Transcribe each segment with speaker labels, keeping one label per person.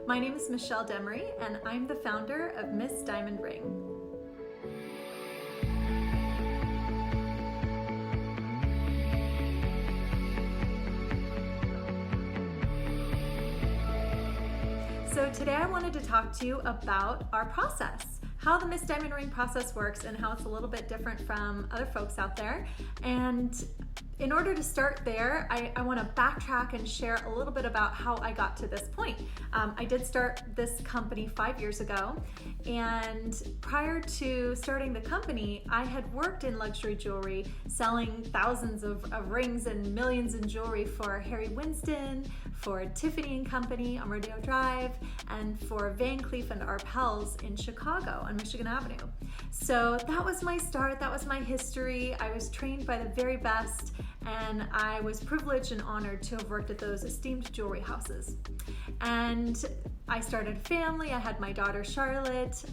Speaker 1: My name is Michelle Demery, and I'm the founder of Miss Diamond Ring. So today I wanted to talk to you about our process, how the Miss Diamond Ring process works and how it's a little bit different from other folks out there. And in order to start there, I want to backtrack and share a little bit about how I got to this point. I did start this company 5 years ago, and prior to starting the company, I had worked in luxury jewelry, selling thousands of rings and millions in jewelry for Harry Winston, for Tiffany & Company on Rodeo Drive, and for Van Cleef & Arpels in Chicago on Michigan Avenue. So that was my start, that was my history. I was trained by the very best, and I was privileged and honored to have worked at those esteemed jewelry houses. And I started a family. I had my daughter Charlotte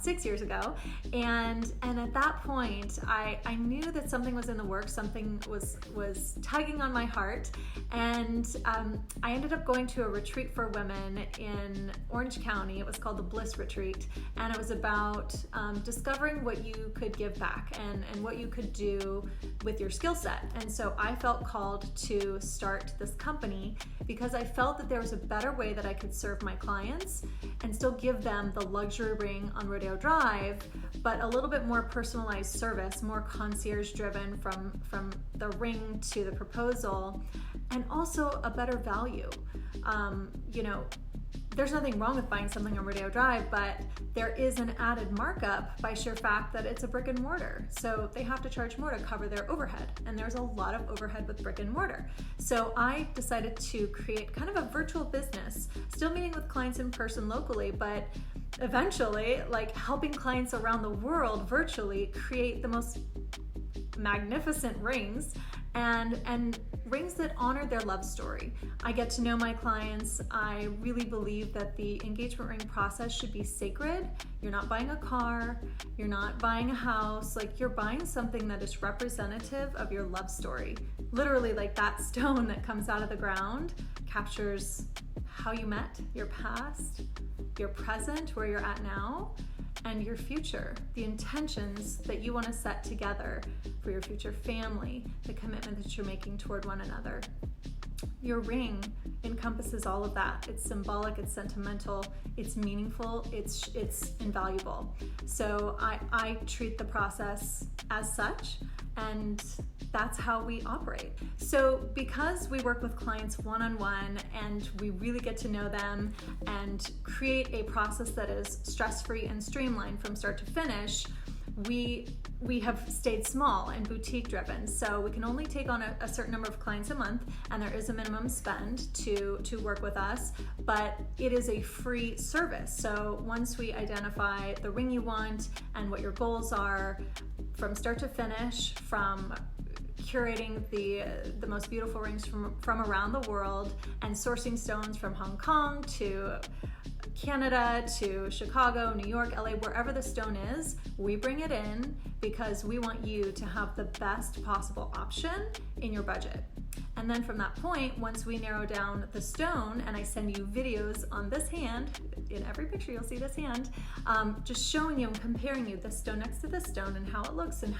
Speaker 1: 6 years ago, and at that point I knew that something was in the works, something was tugging on my heart, and I ended up going to a retreat for women in Orange County. It was called the Bliss Retreat, and it was about discovering what you could give back and what you could do with your skill set. And so I felt called to start this company because I felt that there was a better way that I could serve my clients and still give them the luxury ring on Rodeo Drive, but a little bit more personalized service, more concierge driven from the ring to the proposal, and also a better value. There's nothing wrong with buying something on Rodeo Drive, but there is an added markup by sheer fact that it's a brick and mortar. So they have to charge more to cover their overhead, and there's a lot of overhead with brick and mortar. So I decided to create kind of a virtual business, still meeting with clients in person locally, but eventually helping clients around the world virtually create the most magnificent rings and rings that honor their love story. I get to know my clients. I really believe that the engagement ring process should be sacred. You're not buying a car, you're not buying a house, you're buying something that is representative of your love story. Literally, that stone that comes out of the ground captures how you met, your past, your present, where you're at now, and your future, the intentions that you want to set together for your future family, the commitment that you're making toward one another. Your ring encompasses all of that. It's symbolic, it's sentimental, it's meaningful, it's invaluable. So I treat the process as such, and that's how we operate. So because we work with clients one-on-one and we really get to know them and create a process that is stress-free and streamlined from start to finish, we have stayed small and boutique driven. So we can only take on a certain number of clients a month, and there is a minimum spend to work with us, but it is a free service. So once we identify the ring you want and what your goals are from start to finish, from curating the most beautiful rings from around the world and sourcing stones from Hong Kong to Canada to Chicago, New York, LA, wherever the stone is, we bring it in because we want you to have the best possible option in your budget. And then from that point, once we narrow down the stone, and I send you videos on this hand, in every picture you'll see this hand, just showing you and comparing you this stone next to this stone and how it looks in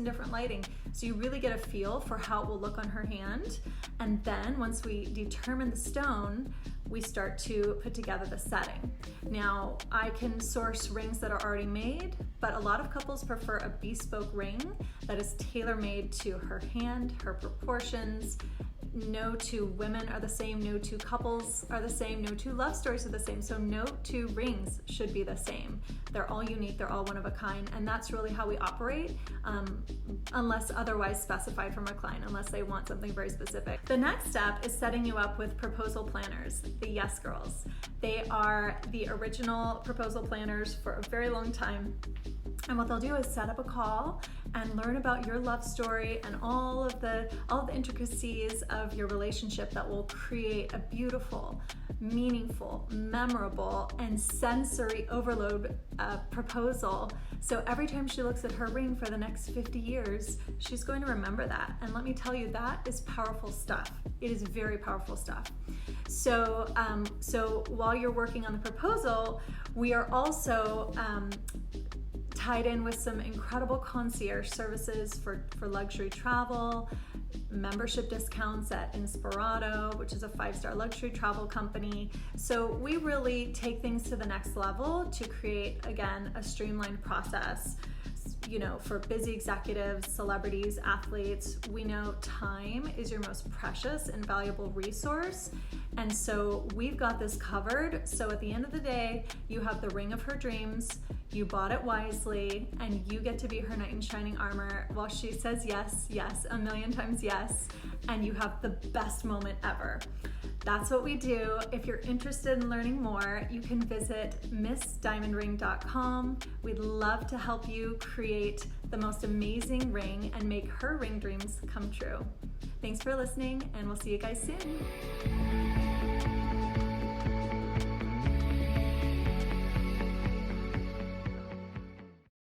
Speaker 1: different lighting. So you really get a feel for how it will look on her hand. And then once we determine the stone, we start to put together the setting. Now, I can source rings that are already made, but a lot of couples prefer a bespoke ring that is tailor-made to her hand, her proportions. No two women are the same, no two couples are the same, no two love stories are the same, so no two rings should be the same. They're all unique, they're all one of a kind, and that's really how we operate, unless otherwise specified from our client, unless they want something very specific. The next step is setting you up with proposal planners, the Yes Girls. They are the original proposal planners for a very long time. And what they'll do is set up a call and learn about your love story and all of the intricacies of your relationship that will create a beautiful, meaningful, memorable, and sensory overload proposal. So every time she looks at her ring for the next 50 years, she's going to remember that. And let me tell you, that is powerful stuff. It is very powerful stuff. So, while you're working on the proposal, we are also tied in with some incredible concierge services for luxury travel, membership discounts at Inspirato, which is a 5-star luxury travel company. So we really take things to the next level to create, again, a streamlined process. For busy executives, celebrities, athletes, we know time is your most precious and valuable resource. And so we've got this covered. So at the end of the day, you have the ring of her dreams, you bought it wisely, and you get to be her knight in shining armor while she says yes, yes, a million times yes, and you have the best moment ever. That's what we do. If you're interested in learning more, you can visit missdiamondring.com. We'd love to help you create the most amazing ring and make her ring dreams come true. Thanks for listening, and we'll see you guys soon.